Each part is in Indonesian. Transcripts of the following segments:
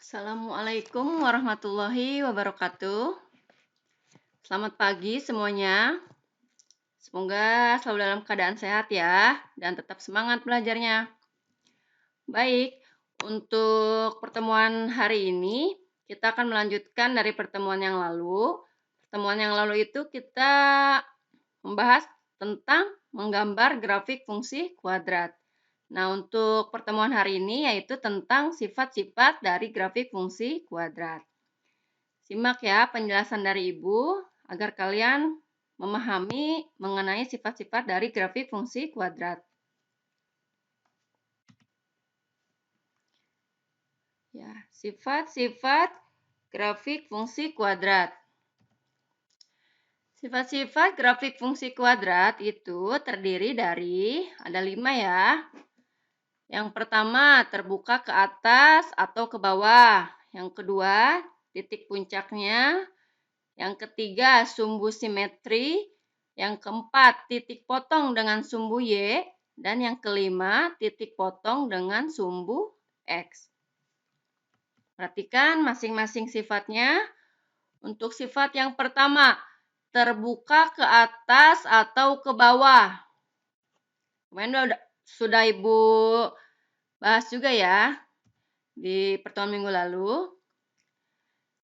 Assalamualaikum warahmatullahi wabarakatuh. Selamat pagi semuanya. Semoga selalu dalam keadaan sehat ya, dan tetap semangat belajarnya. Baik, untuk pertemuan hari ini, kita akan melanjutkan dari pertemuan yang lalu. Pertemuan yang lalu itu kita membahas tentang menggambar grafik fungsi kuadrat. Nah, untuk pertemuan hari ini yaitu tentang sifat-sifat dari grafik fungsi kuadrat. Simak ya penjelasan dari Ibu agar kalian memahami mengenai sifat-sifat dari grafik fungsi kuadrat. Ya, sifat-sifat grafik fungsi kuadrat. Sifat-sifat grafik fungsi kuadrat itu terdiri dari ada 5 ya. Yang pertama, terbuka ke atas atau ke bawah. Yang kedua, titik puncaknya. Yang ketiga, sumbu simetri. Yang keempat, titik potong dengan sumbu Y. Dan yang kelima, titik potong dengan sumbu X. Perhatikan masing-masing sifatnya. Untuk sifat yang pertama, terbuka ke atas atau ke bawah. Kemarin sudah Ibu bahas juga ya di pertemuan minggu lalu.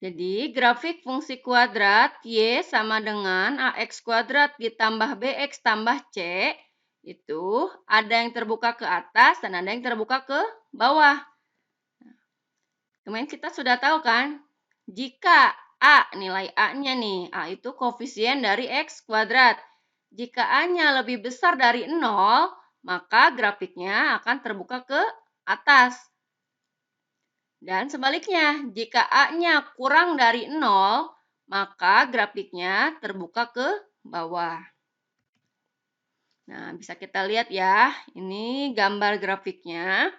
Jadi, grafik fungsi kuadrat Y sama dengan AX kuadrat ditambah BX tambah C, itu ada yang terbuka ke atas dan ada yang terbuka ke bawah. Kemarin kita sudah tahu kan, jika A, nilai A-nya nih, A itu koefisien dari X kuadrat. Jika A-nya lebih besar dari 0, maka grafiknya akan terbuka ke atas. Dan sebaliknya, jika A-nya kurang dari 0, maka grafiknya terbuka ke bawah. Nah, bisa kita lihat ya, ini gambar grafiknya.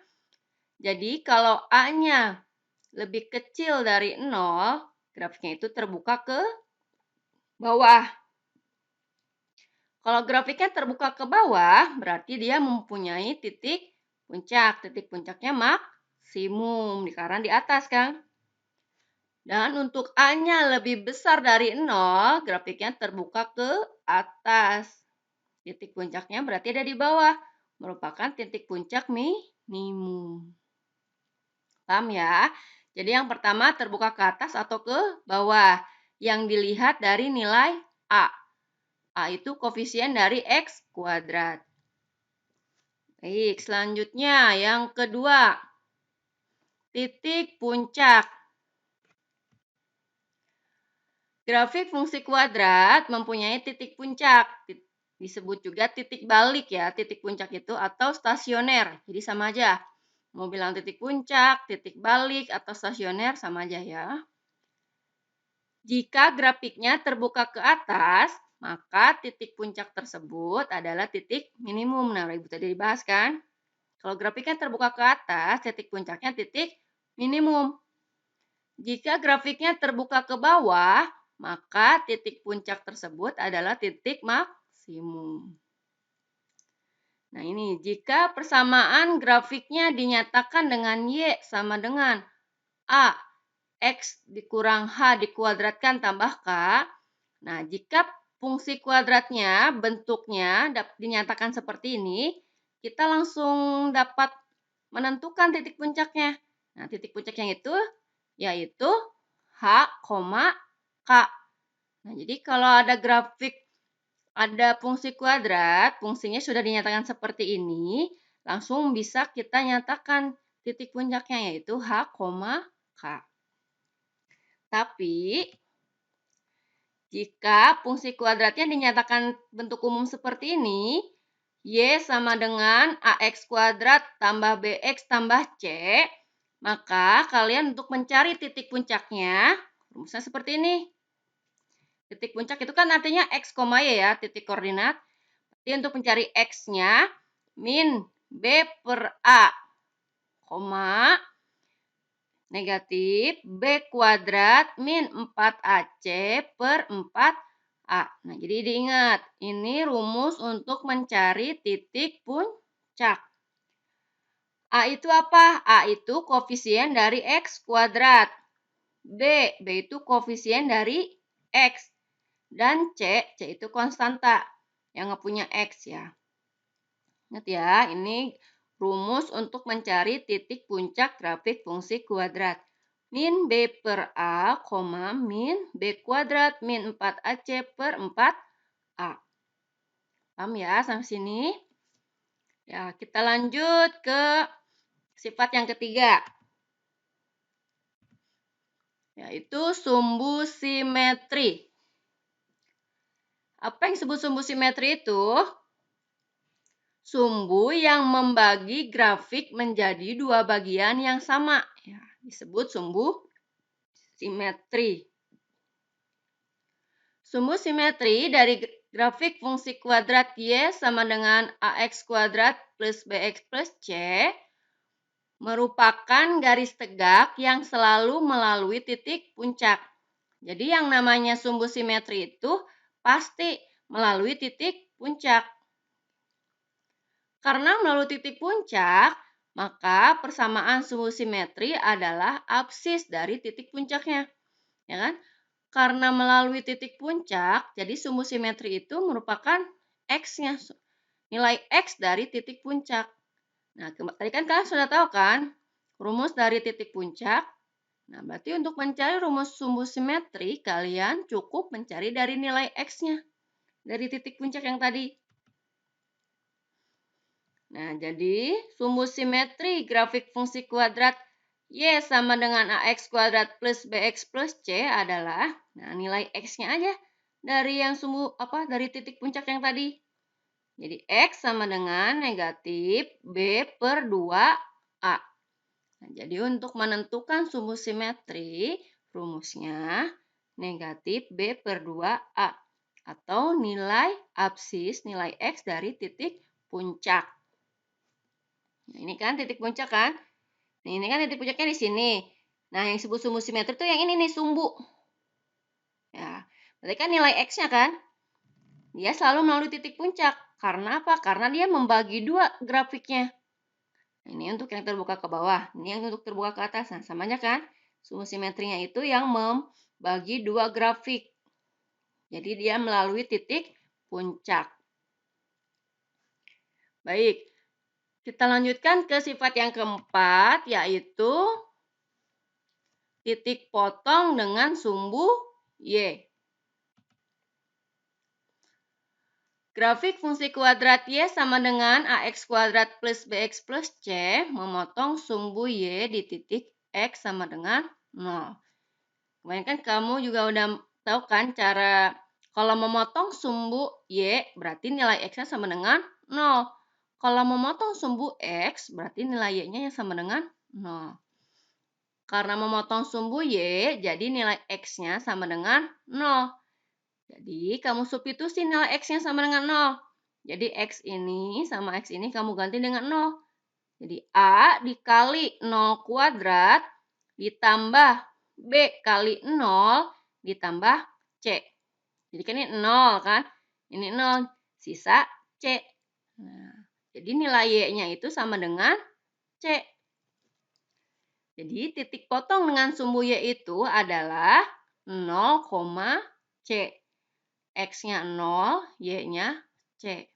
Jadi, kalau A-nya lebih kecil dari 0, grafiknya itu terbuka ke bawah. Kalau grafiknya terbuka ke bawah, berarti dia mempunyai titik puncak. Titik puncaknya maksimum, karena di atas kan. Dan untuk A-nya lebih besar dari 0, grafiknya terbuka ke atas. Titik puncaknya berarti ada di bawah, merupakan titik puncak minimum. Paham ya? Jadi yang pertama terbuka ke atas atau ke bawah. Yang dilihat dari nilai A. A itu koefisien dari X kuadrat. Baik, selanjutnya yang kedua. Titik puncak. Grafik fungsi kuadrat mempunyai titik puncak. Disebut juga titik balik ya, titik puncak itu atau stasioner. Jadi sama aja. Mau bilang titik puncak, titik balik, atau stasioner sama aja ya. Jika grafiknya terbuka ke atas, maka titik puncak tersebut adalah titik minimum. Nah, Ibu tadi dibahas kan? Kalau grafiknya terbuka ke atas, titik puncaknya titik minimum. Jika grafiknya terbuka ke bawah, maka titik puncak tersebut adalah titik maksimum. Nah ini, jika persamaan grafiknya dinyatakan dengan Y sama dengan A, X dikurang H dikuadratkan tambah K. Nah, jika fungsi kuadratnya bentuknya dinyatakan seperti ini, kita langsung dapat menentukan titik puncaknya. Nah, titik puncaknya itu yaitu H, K. Nah, jadi kalau ada grafik, ada fungsi kuadrat, fungsinya sudah dinyatakan seperti ini, langsung bisa kita nyatakan titik puncaknya yaitu H, K. Tapi, jika fungsi kuadratnya dinyatakan bentuk umum seperti ini, Y sama dengan AX kuadrat tambah BX tambah C, maka kalian untuk mencari titik puncaknya, rumusnya seperti ini. Titik puncak itu kan artinya X, Y ya, titik koordinat. Jadi untuk mencari X-nya, min B per A, negatif B kuadrat min 4AC per 4A. Nah, jadi diingat, ini rumus untuk mencari titik puncak. A itu apa? A itu koefisien dari X kuadrat. B itu koefisien dari X. Dan C itu konstanta yang nggak punya X ya. Ingat ya, ini rumus untuk mencari titik puncak grafik fungsi kuadrat. Min B per A, min B kuadrat min 4AC per 4A. Paham ya sampai sini? Ya, kita lanjut ke sifat yang ketiga, yaitu sumbu simetri. Apa yang disebut sumbu simetri itu? Sumbu yang membagi grafik menjadi dua bagian yang sama. Ya, disebut sumbu simetri. Sumbu simetri dari grafik fungsi kuadrat Y sama dengan AX kuadrat plus BX plus C merupakan garis tegak yang selalu melalui titik puncak. Jadi yang namanya sumbu simetri itu pasti melalui titik puncak. Karena melalui titik puncak, maka persamaan sumbu simetri adalah absis dari titik puncaknya. Ya kan? Karena melalui titik puncak, jadi sumbu simetri itu merupakan X-nya. Nilai X dari titik puncak. Nah, tadi kan kalian sudah tahu kan? Rumus dari titik puncak. Nah, berarti untuk mencari rumus sumbu simetri, kalian cukup mencari dari nilai X-nya. Dari titik puncak yang tadi. Nah, jadi sumbu simetri grafik fungsi kuadrat Y sama dengan AX kuadrat plus BX plus C adalah, nah nilai X-nya aja dari yang dari titik puncak yang tadi. Jadi X sama dengan negatif B per 2A. Nah, jadi untuk menentukan sumbu simetri, rumusnya negatif B per 2A. Atau nilai absis, nilai X dari titik puncak. Nah, ini kan titik puncak kan? Nah, ini kan titik puncaknya di sini. Nah, yang disebut sumbu simetri itu yang ini nih, sumbu. Ya, berarti kan nilai X-nya kan? Dia selalu melalui titik puncak. Karena apa? Karena dia membagi dua grafiknya. Ini untuk yang terbuka ke bawah, ini yang untuk terbuka ke atas. Nah, samanya kan? Sumbu simetrinya itu yang membagi dua grafik. Jadi dia melalui titik puncak. Baik, kita lanjutkan ke sifat yang keempat, yaitu titik potong dengan sumbu Y. Grafik fungsi kuadrat Y sama dengan AX kuadrat plus BX plus C memotong sumbu Y di titik X sama dengan 0. Kemarin kan kamu juga udah tahu kan cara kalau memotong sumbu Y berarti nilai X-nya sama dengan 0. Kalau memotong sumbu X, berarti nilai Y-nya sama dengan 0. Karena memotong sumbu Y, jadi nilai X-nya sama dengan 0. Jadi, kamu substitusi nilai X-nya sama dengan 0. Jadi, X ini sama X ini kamu ganti dengan 0. Jadi, A dikali 0 kuadrat ditambah B kali 0 ditambah C. Jadi, kan ini 0 kan? Ini 0, sisa C. Nah, jadi nilai Y-nya itu sama dengan C. Jadi titik potong dengan sumbu Y itu adalah 0, C. X-nya 0, Y-nya C.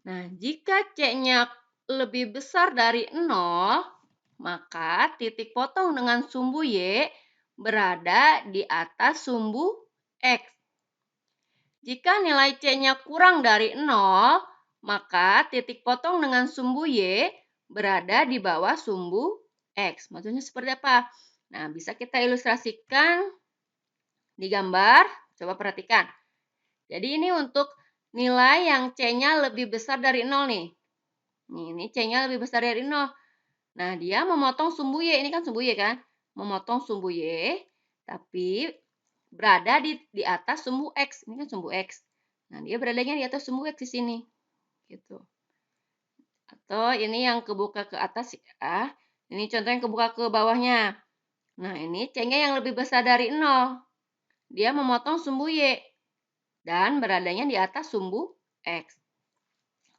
Nah, jika C-nya lebih besar dari 0, maka titik potong dengan sumbu Y berada di atas sumbu X. Jika nilai C-nya kurang dari 0, maka titik potong dengan sumbu Y berada di bawah sumbu X. Maksudnya seperti apa? Nah, bisa kita ilustrasikan di gambar. Coba perhatikan. Jadi ini untuk nilai yang C-nya lebih besar dari 0 nih. Ini C-nya lebih besar dari 0. Nah, dia memotong sumbu Y. Ini kan sumbu Y kan? Memotong sumbu Y, tapi berada di atas sumbu X. Ini kan sumbu X. Nah, dia beradanya di atas sumbu X di sini. Gitu. Atau ini yang kebuka ke atas ya. Ini contoh yang kebuka ke bawahnya. Nah, ini C-nya yang lebih besar dari 0. Dia memotong sumbu Y dan beradanya di atas sumbu X.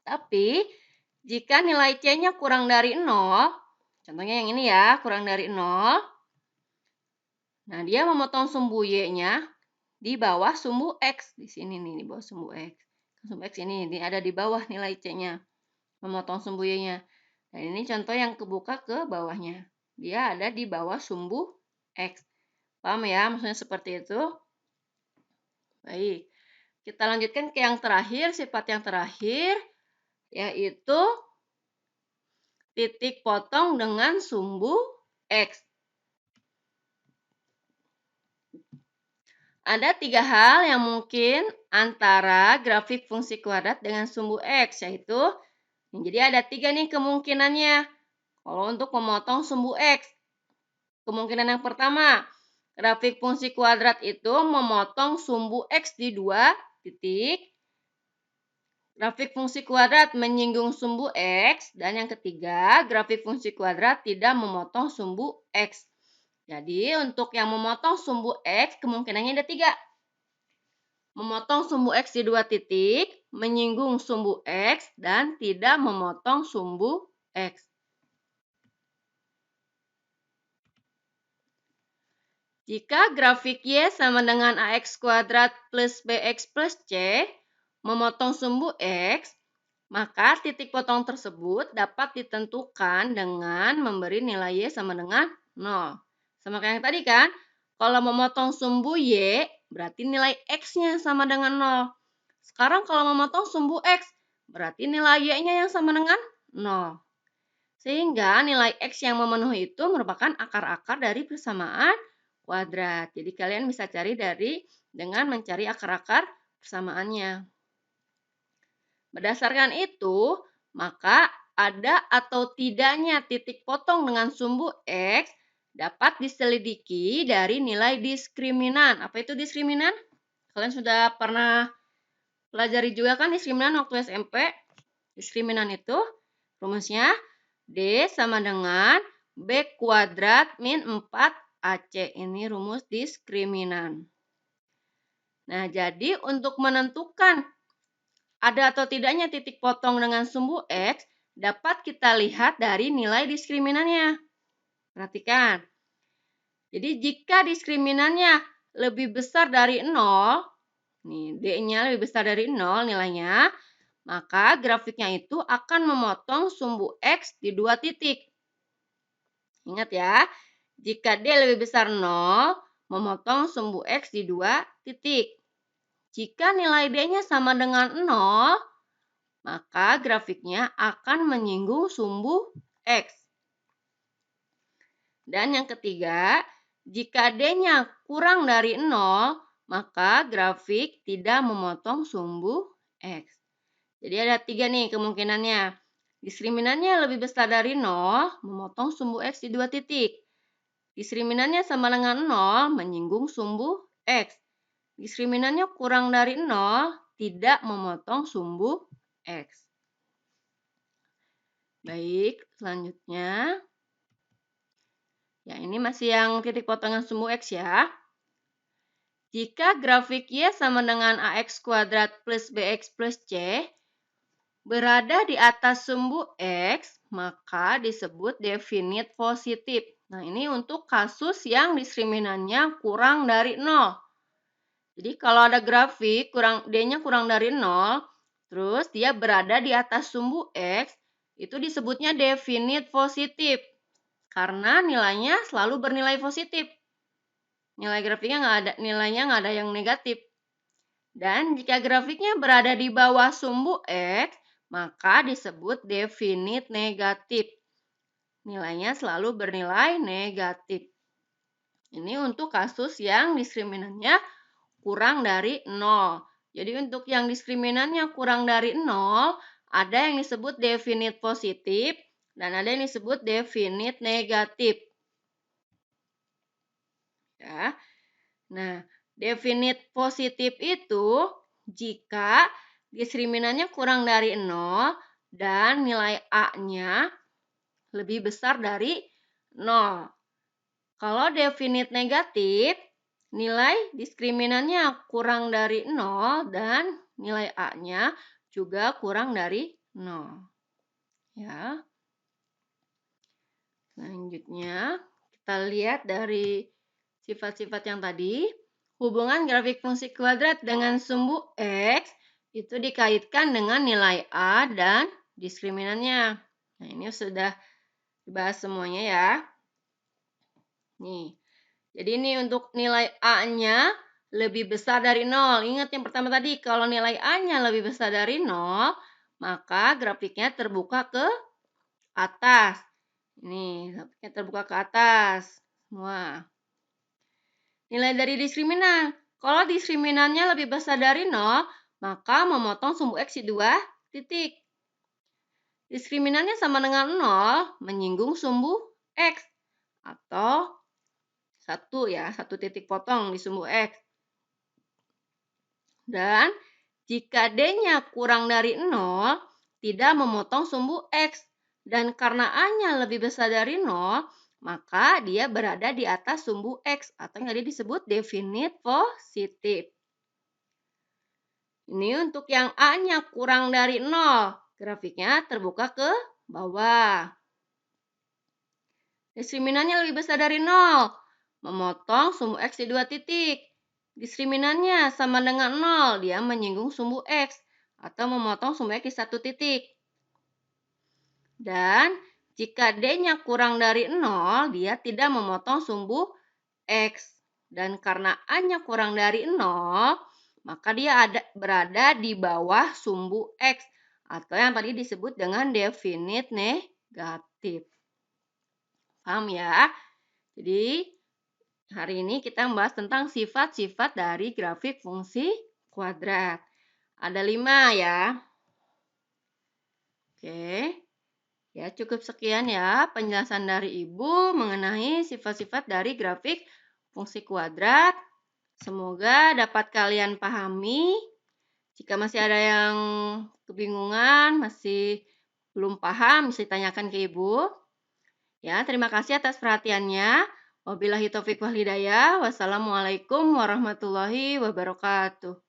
Tapi Jika nilai C-nya kurang dari 0, contohnya yang ini ya, kurang dari 0, nah dia memotong sumbu Y-nya di bawah sumbu X. Di sini nih, di bawah sumbu X. Sumbu X ini ada di bawah nilai C-nya. Memotong sumbu Y-nya. Dan ini contoh yang kebuka ke bawahnya. Dia ada di bawah sumbu X. Paham ya? Maksudnya seperti itu. Baik. Kita lanjutkan ke yang terakhir, sifat yang terakhir, yaitu titik potong dengan sumbu X. Ada 3 hal yang mungkin antara grafik fungsi kuadrat dengan sumbu X, yaitu, jadi ada 3 nih kemungkinannya kalau untuk memotong sumbu X. Kemungkinan yang pertama, grafik fungsi kuadrat itu memotong sumbu X di 2 titik. Grafik fungsi kuadrat menyinggung sumbu X. Dan yang ketiga, grafik fungsi kuadrat tidak memotong sumbu X. Jadi, untuk yang memotong sumbu X, kemungkinannya ada 3. Memotong sumbu X di 2 titik, menyinggung sumbu X, dan tidak memotong sumbu X. Jika grafik Y sama dengan AX kuadrat plus BX plus C, memotong sumbu X, maka titik potong tersebut dapat ditentukan dengan memberi nilai Y sama dengan 0. Sama kayak yang tadi kan, kalau memotong sumbu Y, berarti nilai X-nya sama dengan 0. Sekarang kalau memotong sumbu X, berarti nilai Y-nya yang sama dengan 0. Sehingga nilai X yang memenuhi itu merupakan akar-akar dari persamaan kuadrat. Jadi kalian bisa cari dengan mencari akar-akar persamaannya. Berdasarkan itu, maka ada atau tidaknya titik potong dengan sumbu X dapat diselidiki dari nilai diskriminan. Apa itu diskriminan? Kalian sudah pernah pelajari juga kan diskriminan waktu SMP? Diskriminan itu rumusnya D sama dengan B kuadrat min 4AC. Ini rumus diskriminan. Nah, jadi untuk menentukan ada atau tidaknya titik potong dengan sumbu X dapat kita lihat dari nilai diskriminannya. Perhatikan. Jadi jika diskriminannya lebih besar dari 0, nih D-nya lebih besar dari 0 nilainya, maka grafiknya itu akan memotong sumbu X di 2 titik. Ingat ya, jika D lebih besar 0, memotong sumbu X di 2 titik. Jika nilai D-nya sama dengan 0, maka grafiknya akan menyinggung sumbu X. Dan yang ketiga, jika D-nya kurang dari 0, maka grafik tidak memotong sumbu X. Jadi ada 3 nih kemungkinannya. Diskriminannya lebih besar dari 0, memotong sumbu X di 2 titik. Diskriminannya sama dengan 0, menyinggung sumbu X. Diskriminannya kurang dari 0, tidak memotong sumbu X. Baik, selanjutnya. Ya, ini masih yang titik potongan sumbu X ya. Jika grafik Y sama dengan AX kuadrat plus BX plus C berada di atas sumbu X, maka disebut definite positif. Nah, ini untuk kasus yang diskriminannya kurang dari 0. Jadi kalau ada grafik D-nya kurang dari 0, terus dia berada di atas sumbu X, itu disebutnya definite positif. Karena nilainya selalu bernilai positif. Nilai grafiknya nilainya nggak ada yang negatif. Dan jika grafiknya berada di bawah sumbu X, maka disebut definite negatif. Nilainya selalu bernilai negatif. Ini untuk kasus yang diskriminannya kurang dari 0. Jadi untuk yang diskriminannya kurang dari 0, ada yang disebut definite positif dan ada yang disebut definite negatif. Ya. Nah, definite positif itu jika diskriminannya kurang dari 0 dan nilai A-nya lebih besar dari 0. Kalau definite negatif, nilai diskriminannya kurang dari 0 dan nilai A-nya juga kurang dari 0. Ya. Selanjutnya, kita lihat dari sifat-sifat yang tadi. Hubungan grafik fungsi kuadrat dengan sumbu X itu dikaitkan dengan nilai A dan diskriminannya. Nah, ini sudah dibahas semuanya ya. Nih, jadi ini untuk nilai A-nya lebih besar dari 0. Ingat yang pertama tadi, kalau nilai A-nya lebih besar dari 0, maka grafiknya terbuka ke atas. Ini grafiknya terbuka ke atas. Semua. Nilai dari diskriminan. Kalau diskriminannya lebih besar dari 0, maka memotong sumbu X di 2 titik. Diskriminannya sama dengan 0, menyinggung sumbu X. Atau 1 ya, 1 titik potong di sumbu X. Dan jika D-nya kurang dari 0, tidak memotong sumbu X. Dan karena A-nya lebih besar dari 0, maka dia berada di atas sumbu X atau yang tadi disebut definite positif. Ini untuk yang A-nya kurang dari 0. Grafiknya terbuka ke bawah. Diskriminannya lebih besar dari 0. Memotong sumbu X di 2 titik. Diskriminannya sama dengan 0. Dia menyinggung sumbu X atau memotong sumbu X di 1 titik. Dan jika D-nya kurang dari 0, dia tidak memotong sumbu X. Dan karena A-nya kurang dari 0, maka dia berada di bawah sumbu X. Atau yang tadi disebut dengan definite negatif. Paham ya? Jadi, hari ini kita membahas tentang sifat-sifat dari grafik fungsi kuadrat. Ada 5 ya. Oke. Ya, cukup sekian ya penjelasan dari Ibu mengenai sifat-sifat dari grafik fungsi kuadrat. Semoga dapat kalian pahami. Jika masih ada yang kebingungan, masih belum paham, bisa ditanyakan ke Ibu. Ya, terima kasih atas perhatiannya. Wabillahi taufiq wal hidayah. Wassalamualaikum warahmatullahi wabarakatuh.